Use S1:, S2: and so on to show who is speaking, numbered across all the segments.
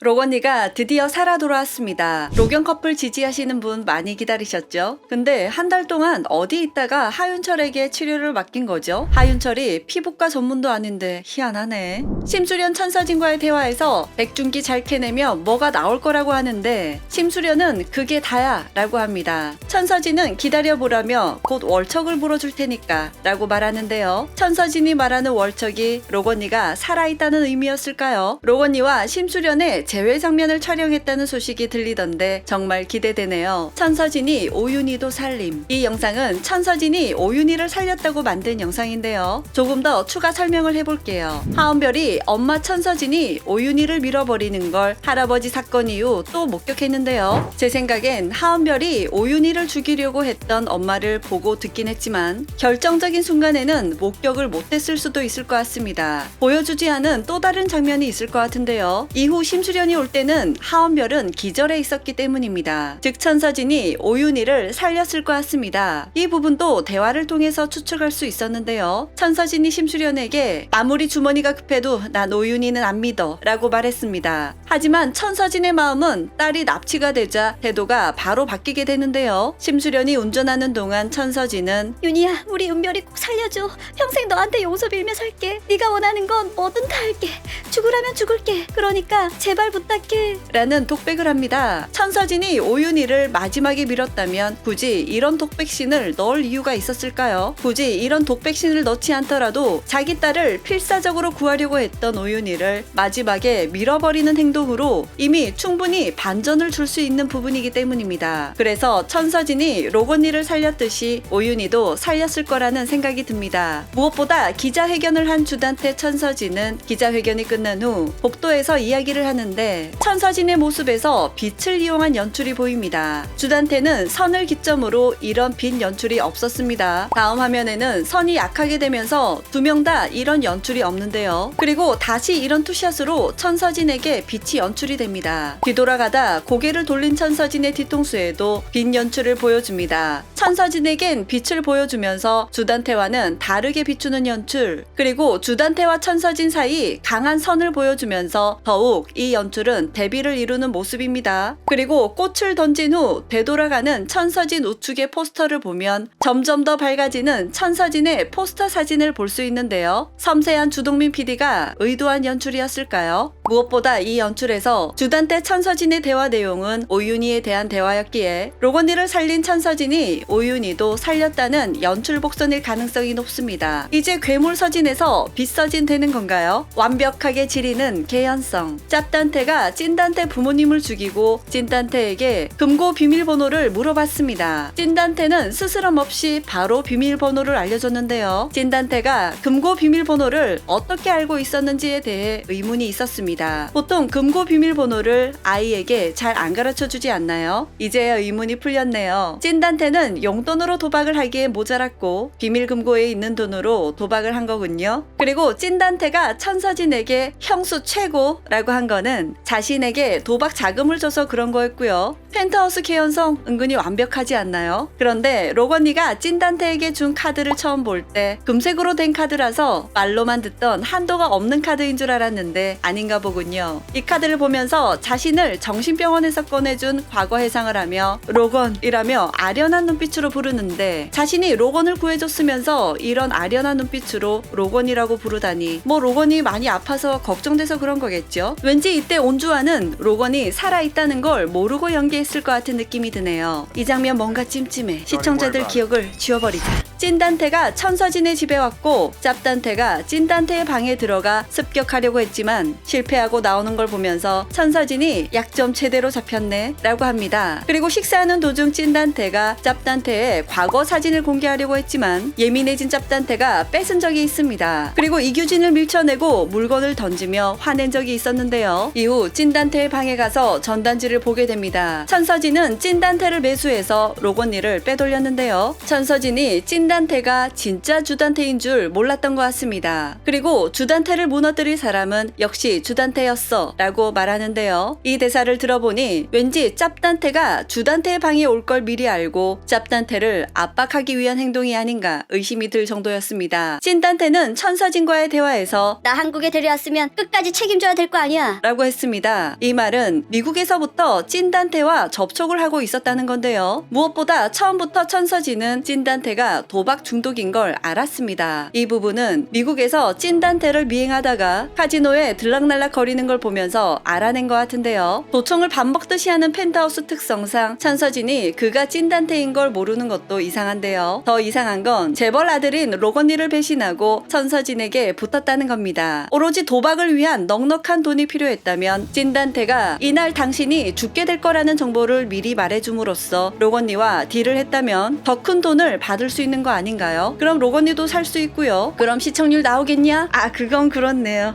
S1: 록언니가 드디어 살아 돌아왔습니다. 로견 커플 지지하시는 분 많이 기다리셨죠? 근데 한 달 동안 어디 있다가 하윤철에게 치료를 맡긴 거죠? 하윤철이 피부과 전문도 아닌데 희한하네. 심수련 천서진과의 대화에서 백준기 잘 캐내며 뭐가 나올 거라고 하는데 심수련은 그게 다야 라고 합니다. 천서진은 기다려보라며 곧 월척을 물어줄 테니까 라고 말하는데요. 천서진이 말하는 월척이 록언니가 살아있다는 의미였을까요? 록언니와 심수련의 재회 장면을 촬영했다는 소식이 들리던데 정말 기대되네요. 천서진이 오윤희도 살림. 이 영상은 천서진이 오윤희를 살렸다고 만든 영상인데요. 조금 더 추가 설명을 해볼게요. 하은별이 엄마 천서진이 오윤희를 밀어버리는 걸 할아버지 사건 이후 또 목격했는데요. 제 생각엔 하은별이 오윤희를 죽이려고 했던 엄마를 보고 듣긴 했지만 결정적인 순간에는 목격을 못했을 수도 있을 것 같습니다. 보여주지 않은 또 다른 장면이 있을 것 같은데요. 이후 심수련이 올 때는 하은별은 기절해 있었기 때문입니다. 즉 천서진이 오윤희를 살렸을 것 같습니다. 이 부분도 대화를 통해서 추측할 수 있었는데요. 천서진이 심수련에게 아무리 주머니가 급해도 난 오윤희는 안 믿어 라고 말했습니다. 하지만 천서진의 마음은 딸이 납치가 되자 태도가 바로 바뀌게 되는데요. 심수련이 운전하는 동안 천서진은
S2: 윤희야, 우리 은별이 꼭 살려줘. 평생 너한테 용서 빌며 살게. 네가 원하는 건 뭐든 다 할게. 죽으라면 죽을게. 그러니까 제발 부탁해.
S1: 라는 독백을 합니다. 천서진이 오윤희를 마지막에 밀었다면 굳이 이런 독백신을 넣을 이유가 있었을까요? 굳이 이런 독백신을 넣지 않더라도 자기 딸을 필사적으로 구하려고 했던 오윤희를 마지막에 밀어버리는 행동으로 이미 충분히 반전을 줄 수 있는 부분이기 때문입니다. 그래서 천서진이 록언니를 살렸듯이 오윤희도 살렸을 거라는 생각이 듭니다. 무엇보다 기자회견을 한 주단태 천서진은 기자회견이 끝난 후 복도에서 이야기를 하는데 천서진의 모습에서 빛을 이용한 연출이 보입니다. 주단태는 선을 기점으로 이런 빛 연출이 없었습니다. 다음 화면에는 선이 약하게 되면서 두 명 다 이런 연출이 없는데요. 그리고 다시 이런 투샷으로 천서진에게 빛이 연출이 됩니다. 뒤돌아가다 고개를 돌린 천서진의 뒤통수에도 빛 연출을 보여줍니다. 천서진에겐 빛을 보여주면서 주단태와는 다르게 비추는 연출, 그리고 주단태와 천서진 사이 강한 선을 보여주면서 더욱 이 연출은 대비를 이루는 모습입니다. 그리고 꽃을 던진 후 되돌아가는 천서진 우측의 포스터를 보면 점점 더 밝아지는 천서진의 포스터 사진을 볼 수 있는데요. 섬세한 주동민 PD가 의도한 연출이었을까요? 무엇보다 이 연출에서 주단태 천서진의 대화 내용은 오윤희에 대한 대화였기에 록언니를 살린 천서진이 오윤희도 살렸다는 연출 복선일 가능성이 높습니다. 이제 괴물 서진에서 빛 서진 되는 건가요? 완벽하게 지리는 개연성. 짭단태가 찐단태 부모님을 죽이고 찐단태에게 금고 비밀번호를 물어봤습니다. 찐단태는 스스럼 없이 바로 비밀번호를 알려줬는데요. 찐단태가 금고 비밀번호를 어떻게 알고 있었는지에 대해 의문이 있었습니다. 보통 금고 비밀번호를 아이에게 잘 안 가르쳐주지 않나요? 이제야 의문이 풀렸네요. 찐단태는 용돈으로 도박을 하기에 모자랐고 비밀 금고에 있는 돈으로 도박을 한 거군요. 그리고 찐단태가 천서진에게 형수 최고라고 한 거는 자신에게 도박 자금을 줘서 그런 거였고요. 펜트하우스 개연성 은근히 완벽하지 않나요? 그런데 록언니가 찐단태에게 준 카드를 처음 볼 때 금색으로 된 카드라서 말로만 듣던 한도가 없는 카드인 줄 알았는데 아닌가 보군요. 이 카드를 보면서 자신을 정신병원에서 꺼내준 과거 해상을 하며 록언이라며 아련한 눈빛으로 부르는데 자신이 록언을 구해줬으면서 이런 아련한 눈빛으로 록언이라고 부르다니 뭐 록언이 많이 아파서 걱정돼서 그런 거겠죠? 왠지 이때 온주환은 록언이 살아있다는 걸 모르고 연기했을 것 같은 느낌이 드네요. 이 장면 뭔가 찜찜해. 시청자들 기억을 지워버리자. 찐단태가 천서진의 집에 왔고 짭단태가 찐단태의 방에 들어가 습격하려고 했지만 실패하고 나오는 걸 보면서 천서진이 약점 제대로 잡혔네 라고 합니다. 그리고 식사하는 도중 찐단태가 짭단태의 과거 사진을 공개하려고 했지만 예민해진 짭단태가 뺏은 적이 있습니다. 그리고 이규진을 밀쳐내고 물건을 던지며 화낸 적이 있었는데요. 이후 찐단태의 방에 가서 전단지를 보게 됩니다. 천서진은 찐단태를 매수해서 록언니를 빼돌렸는데요. 천서진이 찐 찐단테가 진짜 주단테인 줄 몰랐던 것 같습니다. 그리고 주단테를 무너뜨릴 사람은 역시 주단테였어 라고 말하는데요. 이 대사를 들어보니 왠지 짭단테가 주단테의 방에 올 걸 미리 알고 짭단테를 압박하기 위한 행동이 아닌가 의심이 들 정도였습니다. 찐단테는 천서진과의 대화에서
S2: 나 한국에 데려왔으면 끝까지 책임져야 될 거 아니야.
S1: 라고 했습니다. 이 말은 미국에서부터 찐단테와 접촉을 하고 있었다는 건데요. 무엇보다 처음부터 천서진은 찐단테가 도박 중독인 걸 알았습니다. 이 부분은 미국에서 찐단테를 미행하다가 카지노에 들락날락 거리는 걸 보면서 알아낸 것 같은데요. 도청을 밥 먹듯이 하는 펜트하우스 특성상 천서진이 그가 찐단테인 걸 모르는 것도 이상한데요. 더 이상한 건 재벌 아들인 로건니를 배신하고 천서진에게 붙었다는 겁니다. 오로지 도박을 위한 넉넉한 돈이 필요했다면 찐단테가 이날 당신이 죽게 될 거라는 정보를 미리 말해줌으로써 로건니와 딜을 했다면 더 큰 돈을 받을 수 있는 거 아닌가요? 그럼 로건니도 살 수 있고요. 그럼 시청률 나오겠냐? 아, 그건 그렇네요.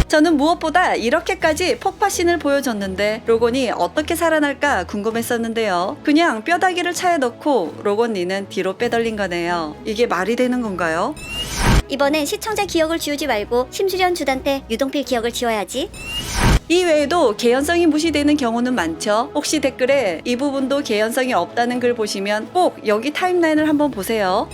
S1: 저는 무엇보다 이렇게까지 폭파신을 보여줬는데 로건이 어떻게 살아날까 궁금했었는데요. 그냥 뼈다귀를 차에 넣고 로건니는 뒤로 빼돌린 거네요. 이게 말이 되는 건가요?
S2: 이번엔 시청자 기억을 지우지 말고 심수련 주단테 유동필 기억을 지워야지.
S1: 이 외에도 개연성이 무시되는 경우는 많죠. 혹시 댓글에 이 부분도 개연성이 없다는 글 보시면 꼭 여기 타임라인을 한번 보세요.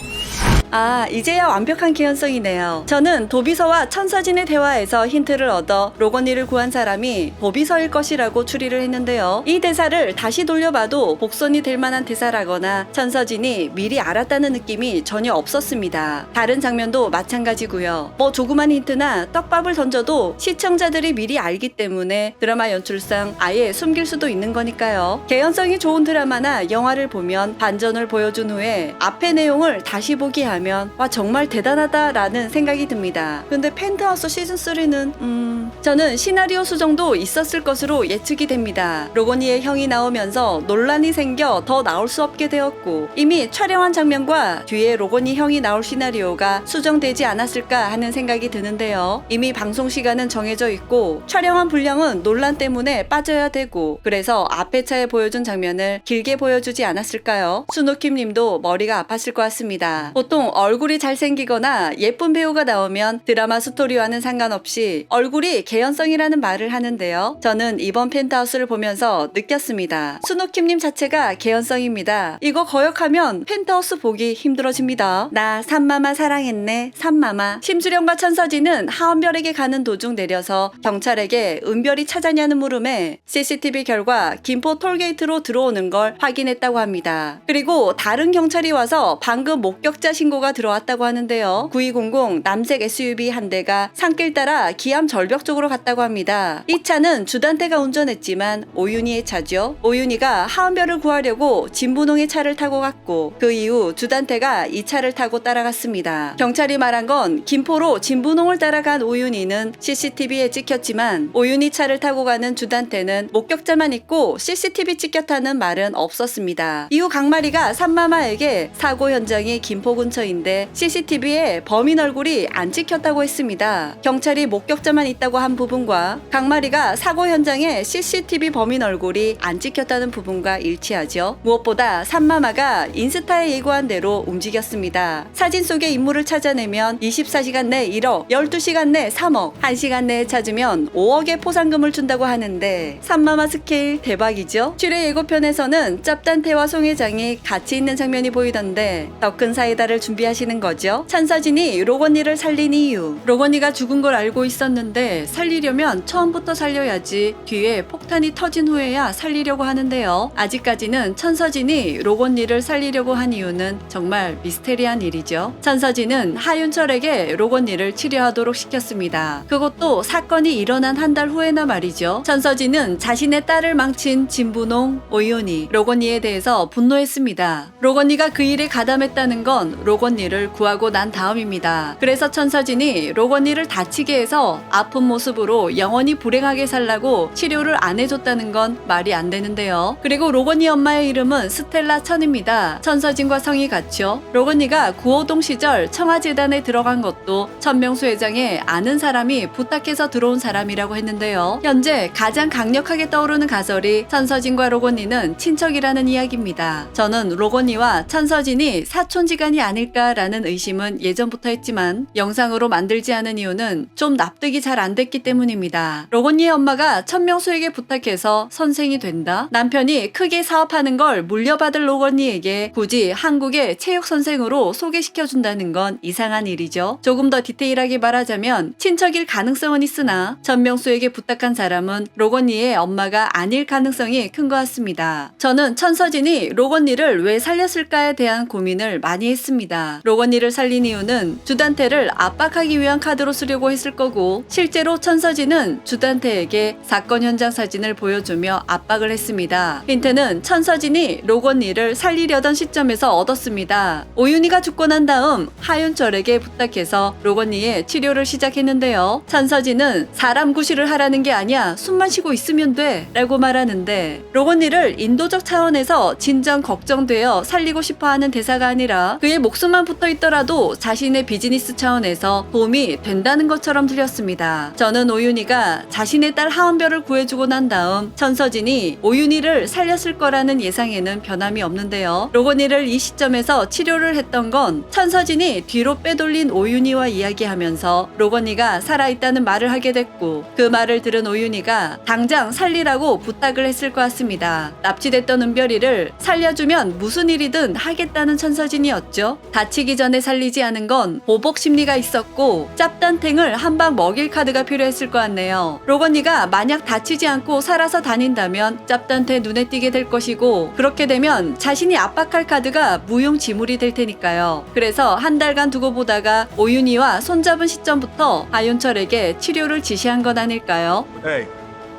S1: 아, 이제야 완벽한 개연성이네요. 저는 도비서와 천서진의 대화에서 힌트를 얻어 로건니를 구한 사람이 도비서일 것이라고 추리를 했는데요. 이 대사를 다시 돌려봐도 복선이 될 만한 대사라거나 천서진이 미리 알았다는 느낌이 전혀 없었습니다. 다른 장면도 마찬가지고요. 뭐 조그만 힌트나 떡밥을 던져도 시청자들이 미리 알기 때문에 드라마 연출상 아예 숨길 수도 있는 거니까요. 개연성이 좋은 드라마나 영화를 보면 반전을 보여준 후에 앞의 내용을 다시 보기 하면 와, 정말 대단하다라는 생각이 듭니다. 근데 펜트하우스 시즌3는 저는 시나리오 수정도 있었을 것으로 예측이 됩니다. 로건니의 형이 나오면서 논란이 생겨 더 나올 수 없게 되었고 이미 촬영한 장면과 뒤에 로건니 형이 나올 시나리오가 수정되지 않았을까 하는 생각이 드는데요. 이미 방송 시간은 정해져 있고 촬영한 분량은 논란 때문에 빠져야 되고 그래서 앞에 차에 보여준 장면을 길게 보여주지 않았을까요? 수노킴 님도 머리가 아팠을 것 같습니다. 보통 얼굴이 잘생기거나 예쁜 배우가 나오면 드라마 스토리와는 상관없이 얼굴이 개연성이라는 말을 하는데요. 저는 이번 펜트하우스를 보면서 느꼈습니다. 수노킴님 자체가 개연성입니다. 이거 거역하면 펜트하우스 보기 힘들어집니다. 나 삼마마 사랑했네. 삼마마. 심수령과 천서진은 하은별에게 가는 도중 내려서 경찰에게 은별이 찾았냐는 물음에 CCTV 결과 김포 톨게이트로 들어오는 걸 확인했다고 합니다. 그리고 다른 경찰이 와서 방금 목격자 신고가 들어왔다고 하는데요. 9200 남색 SUV 한 대가 산길 따라 기암 절벽 쪽으로 갔다고 합니다. 이 차는 주단태가 운전했지만 오윤희의 차죠. 오윤희가 하은별을 구하려고 진분홍의 차를 타고 갔고 그 이후 주단태가 이 차를 타고 따라갔습니다. 경찰이 말한 건 김포로 진분홍을 따라간 오윤희는 CCTV에 찍혔지만 오윤희 차를 타고 가는 주단태는 목격자만 있고 CCTV 찍혔다는 말은 없었습니다. 이후 강마리가 산마마에게 사고 현장이 김포 근처인데 CCTV에 범인 얼굴이 안 찍혔다고 했습니다. 경찰이 목격자만 있다고 한 부분과 강마리가 사고 현장에 CCTV 범인 얼굴이 안 찍혔다는 부분과 일치하죠. 무엇보다 산마마가 인스타에 예고한 대로 움직였습니다. 사진 속의 인물을 찾아내면 24시간 내 1억, 12시간 내 3억, 1시간 내에 찾으면 5억의 포상금을 준다고 하는데 산마마 스케일 대박이죠. 출애 예고편에서는 짭단태와 송회장이 같이 있는 장면이 보이던데 더 큰 사이다를 준비하시는 거죠. 천서진이 로건니를 살린 이유. 로건니가 죽은 걸 알고 있었는데 살리려면 처음부터 살려야지 뒤에 폭탄이 터진 후에야 살리려고 하는데요. 아직까지는 천서진이 로건니를 살리려고 한 이유는 정말 미스테리한 일이죠. 천서진은 하윤철에게 로건니를 치료하도록 시켰습니다. 그것도 사건이 일어난 한 달 후에나 말이죠. 천서진은 자신의 딸을 망친 진분홍, 오윤희, 로건니에 대해서 분노했습니다. 로건니가 그 일에 가담했다는 건 로건니를 구하고 난 다음입니다. 그래서 천서진이 로건니를 다치게 해서 아픈 모습으로 영원히 불행하게 살라고 치료를 안 해줬다는 건 말이 안 되는데요. 그리고 로건니 엄마의 이름은 스텔라 천입니다. 천서진과 성이 같죠. 로건니가 구호동 시절 청와재단에 들어간 것도 천명수 회장의 아는 사람이 부탁해서 들어온 사람이라고 했는데요. 현재 가장 강력하게 떠오르는 가설이 천서진과 로건니는 친척이라는 이야기입니다. 저는 로건니와 천서진이 사촌지간이 아닐까 아닐까라는 의심은 예전부터 했지만 영상으로 만들지 않은 이유는 좀 납득이 잘 안 됐기 때문입니다. 로건니의 엄마가 천명수에게 부탁해서 선생이 된다? 남편이 크게 사업하는 걸 물려받을 로건니에게 굳이 한국의 체육 선생으로 소개시켜준다는 건 이상한 일이죠. 조금 더 디테일하게 말하자면 친척일 가능성은 있으나 천명수에게 부탁한 사람은 로건니의 엄마가 아닐 가능성이 큰 것 같습니다. 저는 천서진이 로건니를 왜 살렸을까에 대한 고민을 많이 했습니다. 로건니를 살린 이유는 주단태를 압박하기 위한 카드로 쓰려고 했을 거고 실제로 천서진은 주단태에게 사건 현장 사진을 보여주며 압박을 했습니다. 힌트는 천서진이 로건니를 살리려던 시점에서 얻었습니다. 오윤희가 죽고 난 다음 하윤철에게 부탁해서 로건니의 치료를 시작했는데요. 천서진은 사람 구실을 하라는 게 아니야, 숨만 쉬고 있으면 돼 라고 말하는데 로건니를 인도적 차원에서 진정 걱정되어 살리고 싶어하는 대사가 아니라 그의 목숨만 붙어 있더라도 자신의 비즈니스 차원에서 도움이 된다는 것처럼 들렸습니다. 저는 오윤희가 자신의 딸 하은별을 구해주고 난 다음 천서진이 오윤희를 살렸을 거라는 예상에는 변함이 없는데요. 로건니를 이 시점에서 치료를 했던 건 천서진이 뒤로 빼돌린 오윤희와 이야기하면서 로건니가 살아있다는 말을 하게 됐고 그 말을 들은 오윤희가 당장 살리라고 부탁을 했을 것 같습니다. 납치됐던 은별이를 살려주면 무슨 일이든 하겠다는 천서진이었죠. 다치기 전에 살리지 않은 건 보복 심리가 있었고 짭단탱을 한 방 먹일 카드가 필요했을 것 같네요. 로건니가 만약 다치지 않고 살아서 다닌다면 짭단테 눈에 띄게 될 것이고 그렇게 되면 자신이 압박할 카드가 무용지물이 될 테니까요. 그래서 한 달간 두고 보다가 오윤희와 손잡은 시점부터 하윤철에게 치료를 지시한 건 아닐까요?
S3: Hey,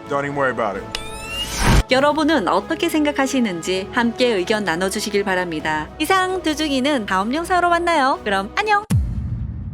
S3: don't even worry about it.
S1: 여러분은 어떻게 생각하시는지 함께 의견 나눠주시길 바랍니다. 이상 두중이는 다음 영상으로 만나요. 그럼 안녕!